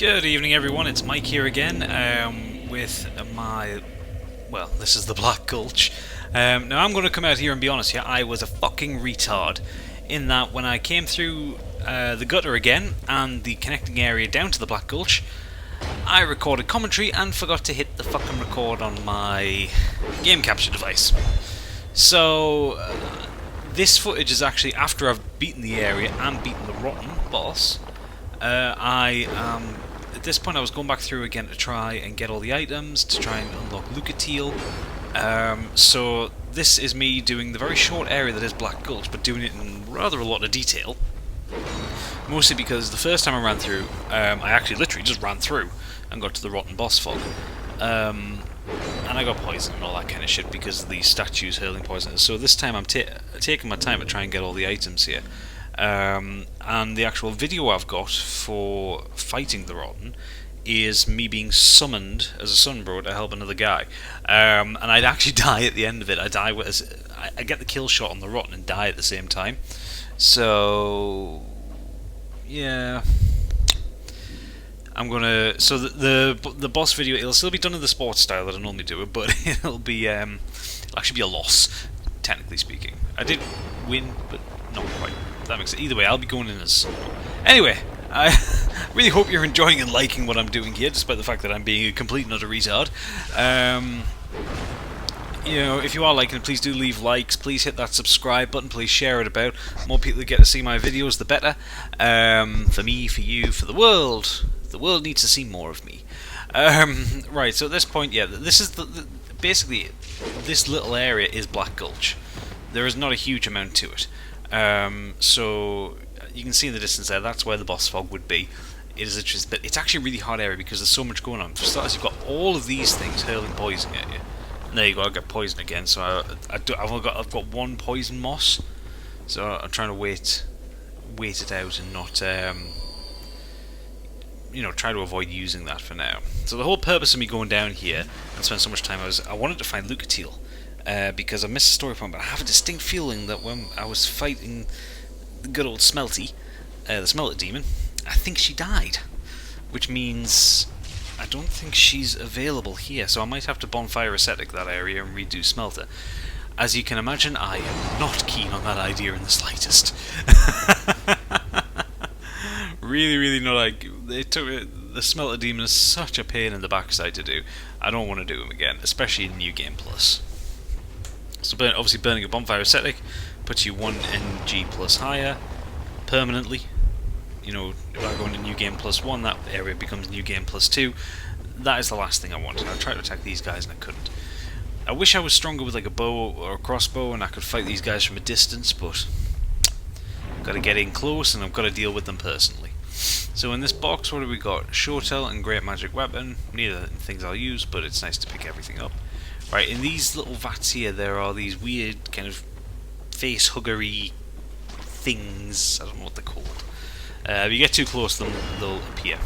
Good evening, everyone. It's Mike here again with my. Well, this is the Black Gulch. Now, I'm going to come out here and be honest here. I was a fucking retard in that when I came through the gutter again and the connecting area down to the Black Gulch, I recorded commentary and forgot to hit the fucking record on my game capture device. So, this footage is actually after I've beaten the area and beaten the Rotten boss. At this point I was going back through again to try and get all the items, to try and unlock Lucatiel. So this is me doing the very short area that is Black Gulch, but doing it in rather a lot of detail. Mostly because the first time I ran through, I actually literally just ran through and got to the Rotten boss fog. And I got poisoned and all that kind of shit because of these statues hurling poison. So this time I'm taking my time to try and get all the items here. And the actual video I've got for fighting the Rotten is me being summoned as a Sunbro to help another guy. And I'd actually die at the end of it. I get the kill shot on the Rotten and die at the same time. So yeah, I'm gonna. So the boss video, it'll still be done in the sports style that I normally do it, but it'll actually be a loss, technically speaking. I did win, but not quite. That makes it. Either way, I'll be going in as. Anyway, I really hope you're enjoying and liking what I'm doing here, despite the fact that I'm being a complete and utter retard. If you are liking it, please do leave likes. Please hit that subscribe button. Please share it about. The more people that get to see my videos, the better. For me, for you, for the world. The world needs to see more of me. Right. So at this point, yeah, this is basically this little area is Black Gulch. There is not a huge amount to it. So you can see in the distance there, that's where the boss fog would be. But it's actually a really hard area because there's so much going on. For starters, you've got all of these things hurling poison at you. And there you go, I got poisoned again. So I've got one poison moss. So I'm trying to wait it out and not try to avoid using that for now. So the whole purpose of me going down here and spend so much time I wanted to find Lucatiel. Because I missed a story point, but I have a distinct feeling that when I was fighting the good old Smelty, the Smelter Demon, I think she died. Which means I don't think she's available here, so I might have to Bonfire Ascetic that area and redo Smelter. As you can imagine, I am not keen on that idea in the slightest. Really not like... The Smelter Demon is such a pain in the backside to do. I don't want to do him again, especially in New Game Plus. So obviously burning a Bonfire Ascetic puts you 1 NG plus higher permanently. If I go into New Game plus 1, that area becomes New Game plus 2. That is the last thing I wanted. I tried to attack these guys and I couldn't. I wish I was stronger with like a bow or a crossbow and I could fight these guys from a distance, but I've got to get in close and I've got to deal with them personally. So in this box, what have we got? Shotel and Great Magic Weapon. Neither things I'll use, but it's nice to pick everything up. Right, in these little vats here, there are these weird kind of face-huggery things. I don't know what they're called. If you get too close to them, they'll appear.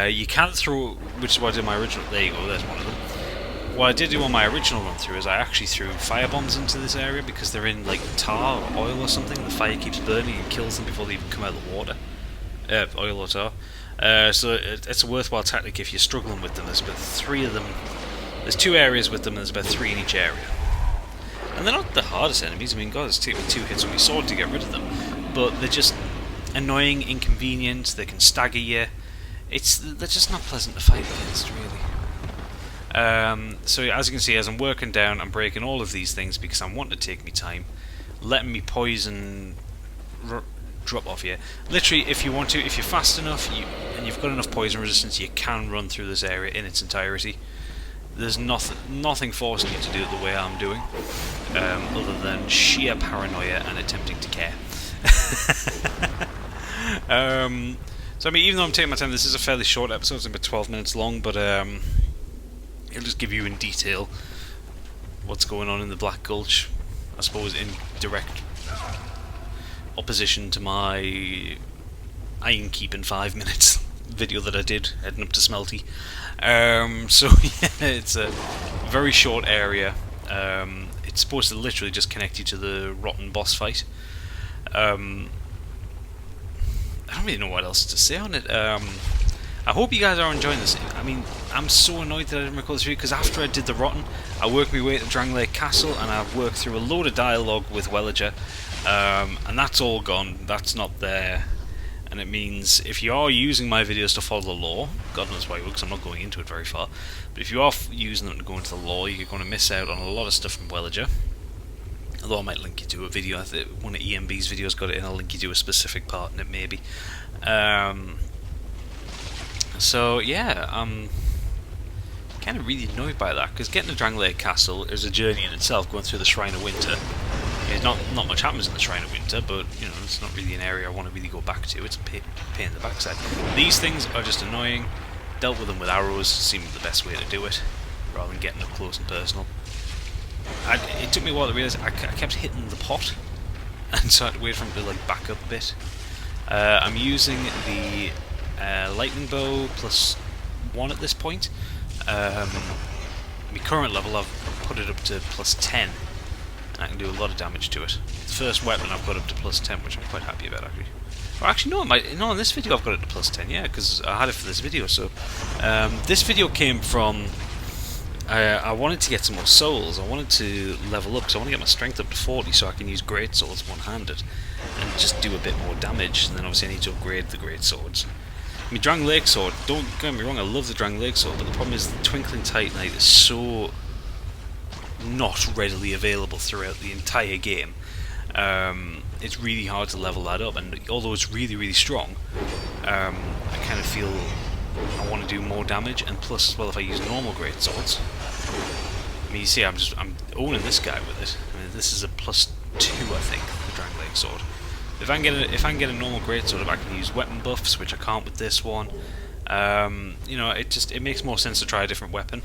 You can't throw, which is what I did in my original. There you go, there's one of them. What I did do on my original run through is I actually threw firebombs into this area because they're in like tar or oil or something. The fire keeps burning and kills them before they even come out of the water. Oil or tar. So it's a worthwhile tactic if you're struggling with them. There's about 3 of them. There's 2 areas with them, and there's about 3 in each area. And they're not the hardest enemies. I mean, God, it's taken me 2 hits with my sword to get rid of them. But they're just annoying, inconvenient, they can stagger you. They're just not pleasant to fight against, really. So as you can see, as I'm working down, I'm breaking all of these things because I'm wanting to take me time. Letting me poison drop off here. Literally, if you want to, if you're fast enough, and you've got enough poison resistance, you can run through this area in its entirety. There's nothing forcing you to do it the way I'm doing, other than sheer paranoia and attempting to care. So I mean, even though I'm taking my time, this is a fairly short episode, it's about 12 minutes long, but it'll just give you in detail what's going on in the Black Gulch, I suppose in direct opposition to my Iron Keep in 5 minutes video that I did heading up to Smelty. So yeah, it's a very short area. It's supposed to literally just connect you to the Rotten boss fight. I don't really know what else to say on it. I hope you guys are enjoying this. I mean, I'm so annoyed that I didn't record this video, because after I did the Rotten, I worked my way to Drangleic Castle, and I've worked through a load of dialogue with Welliger, and that's all gone. That's not there. And it means if you are using my videos to follow the lore, God knows why you would, because I'm not going into it very far, but if you are using them to go into the lore, you're going to miss out on a lot of stuff from Welliger. Although I might link you to a video. I think one of EMB's videos got it, and I'll link you to a specific part in it, maybe. So yeah, I'm kind of really annoyed by that, because getting to Drangleic Castle is a journey in itself, going through the Shrine of Winter. Not much happens in the Shrine of Winter, but you know, it's not really an area I want to really go back to. It's a pain in the backside. These things are just annoying. Dealt with them with arrows seemed the best way to do it, rather than getting up close and personal. It took me a while to realise I kept hitting the pot, and so I had to wait for him to like back up a bit. I'm using the lightning bow +1 at this point. My current level, I've put it up to +10. I can do a lot of damage to it. The first weapon I've got up to +10, which I'm quite happy about, actually. Or actually, no, in this video I've got it to +10, yeah, because I had it for this video. So this video came from I wanted to get some more souls. I wanted to level up, because I want to get my strength up to 40, so I can use great swords one-handed and just do a bit more damage. And then obviously I need to upgrade the great swords. I mean, Drangleic sword, don't get me wrong, I love the Drangleic sword, but the problem is the Twinkling Titanite is so not readily available throughout the entire game. It's really hard to level that up, and although it's really, really strong, I kind of feel I want to do more damage, and plus as well, if I use normal great swords, I mean, you see, I'm owning this guy with it. I mean, this is a +2, I think, the Drangleic sword. If I can get a normal great sword, I can use weapon buffs, which I can't with this one. You know, it makes more sense to try a different weapon.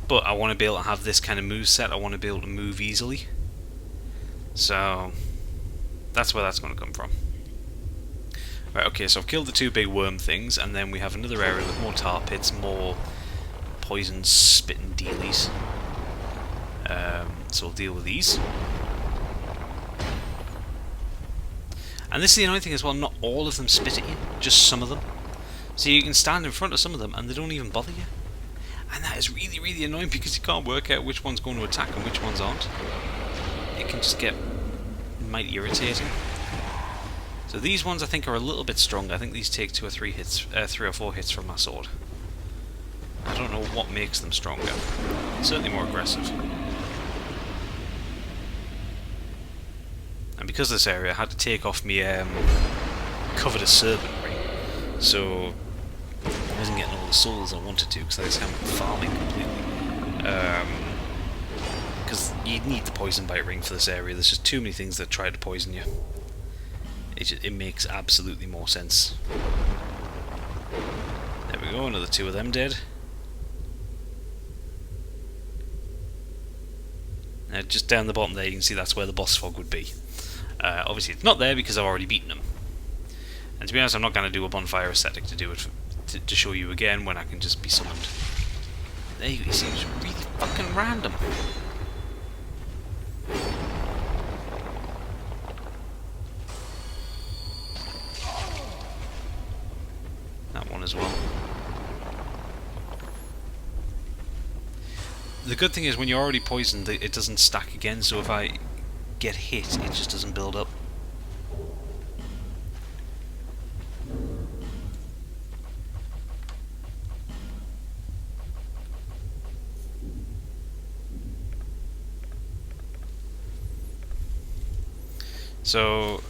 But I want to be able to have this kind of moveset. I want to be able to move easily. So that's where that's going to come from. Right, okay, so I've killed the 2 big worm things, and then we have another area with more tar pits, more poison spitting dealies. So we'll deal with these. And this is the annoying thing as well, not all of them spit at you, just some of them. So you can stand in front of some of them and they don't even bother you. And that is really, really annoying, because you can't work out which one's going to attack and which ones aren't. It can just get mighty irritating. So these ones I think are a little bit stronger. I think these take 2 or 3 hits, 3 or 4 hits from my sword. I don't know what makes them stronger. Certainly more aggressive. And because of this area, I had to take off my Covetous Serpent ring. So I wasn't getting all the souls I wanted to, because I just haven't been farming completely. Because you need the poison bite ring for this area. There's just too many things that try to poison you. It makes absolutely more sense. There we go, another 2 of them dead. Now just down the bottom there you can see that's where the boss fog would be. Obviously it's not there because I've already beaten them. And to be honest, I'm not going to do a bonfire aesthetic to do it to show you again when I can just be summoned. There you go, it seems really fucking random. That one as well. The good thing is when you're already poisoned, it doesn't stack again, so if I get hit, it just doesn't build up. So,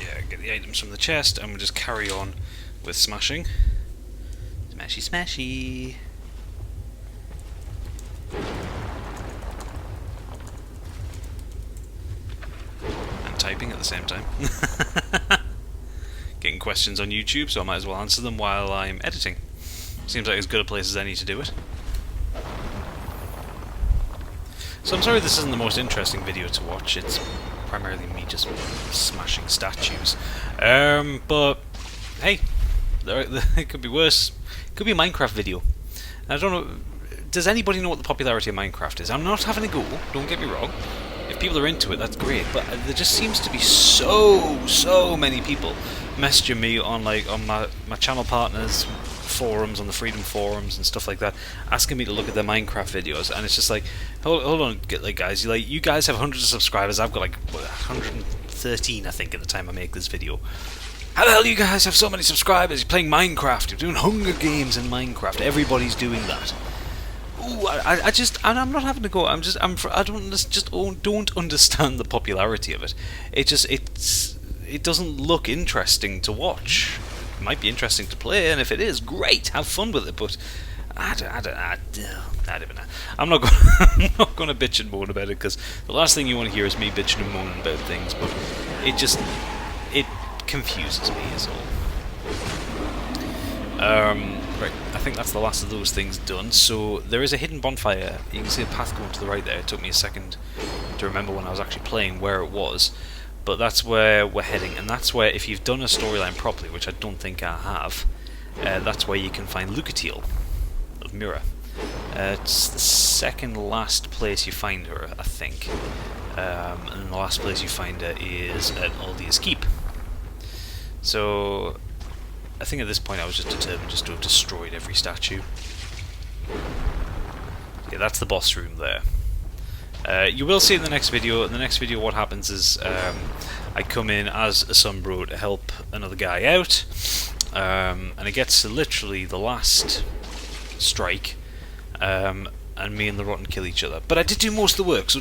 yeah, get the items from the chest, and we'll just carry on with smashing. Smashy, smashy! And typing at the same time. Getting questions on YouTube, so I might as well answer them while I'm editing. Seems like as good a place as any to do it. So I'm sorry this isn't the most interesting video to watch, it's primarily me just smashing statues. But, hey, it could be worse. It could be a Minecraft video. I don't know, does anybody know what the popularity of Minecraft is? I'm not having a go, don't get me wrong. If people are into it, that's great, but there just seems to be so many people messaging me on my channel partners forums, on the Freedom forums and stuff like that, asking me to look at their Minecraft videos, and it's just like, hold on, guys, you guys have hundreds of subscribers. I've got like 113, I think, at the time I make this video. How the hell do you guys have so many subscribers? You're playing Minecraft. You're doing Hunger Games in Minecraft. Everybody's doing that. Ooh, I just, and I'm not having to go. I don't understand the popularity of it. It doesn't look interesting to watch. It might be interesting to play, and if it is, great, have fun with it. But I don't know. I'm not going to bitch and moan about it, because the last thing you want to hear is me bitching and moaning about things. But it confuses me, is all. Right, I think that's the last of those things done. So there is a hidden bonfire. You can see a path going to the right there. It took me a second to remember when I was actually playing where it was. But that's where we're heading, and that's where, if you've done a storyline properly, which I don't think I have, that's where you can find Lucatiel of Mira. It's the second last place you find her, I think. And the last place you find her is at Aldea's Keep. So I think at this point I was just determined just to have destroyed every statue. Yeah, that's the boss room there. You will see in the next video. In the next video, what happens is I come in as a Sunbro to help another guy out, and it gets to literally the last strike, and me and the Rotten kill each other. But I did do most of the work, so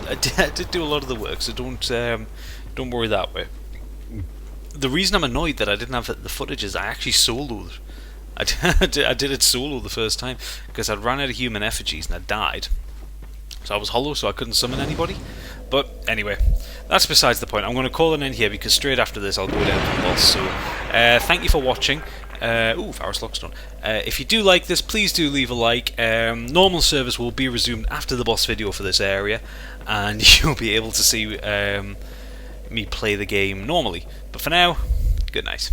I did do a lot of the work. So don't worry that way. The reason I'm annoyed that I didn't have the footage is I actually soloed. I did it solo the first time because I'd ran out of human effigies and I died. So I was hollow, so I couldn't summon anybody. But anyway, that's besides the point. I'm going to call it in here because straight after this I'll go down to the boss. So thank you for watching. Ooh, Varus Lockstone. If you do like this, please do leave a like. Normal service will be resumed after the boss video for this area, and you'll be able to see me play the game normally. But for now, good night.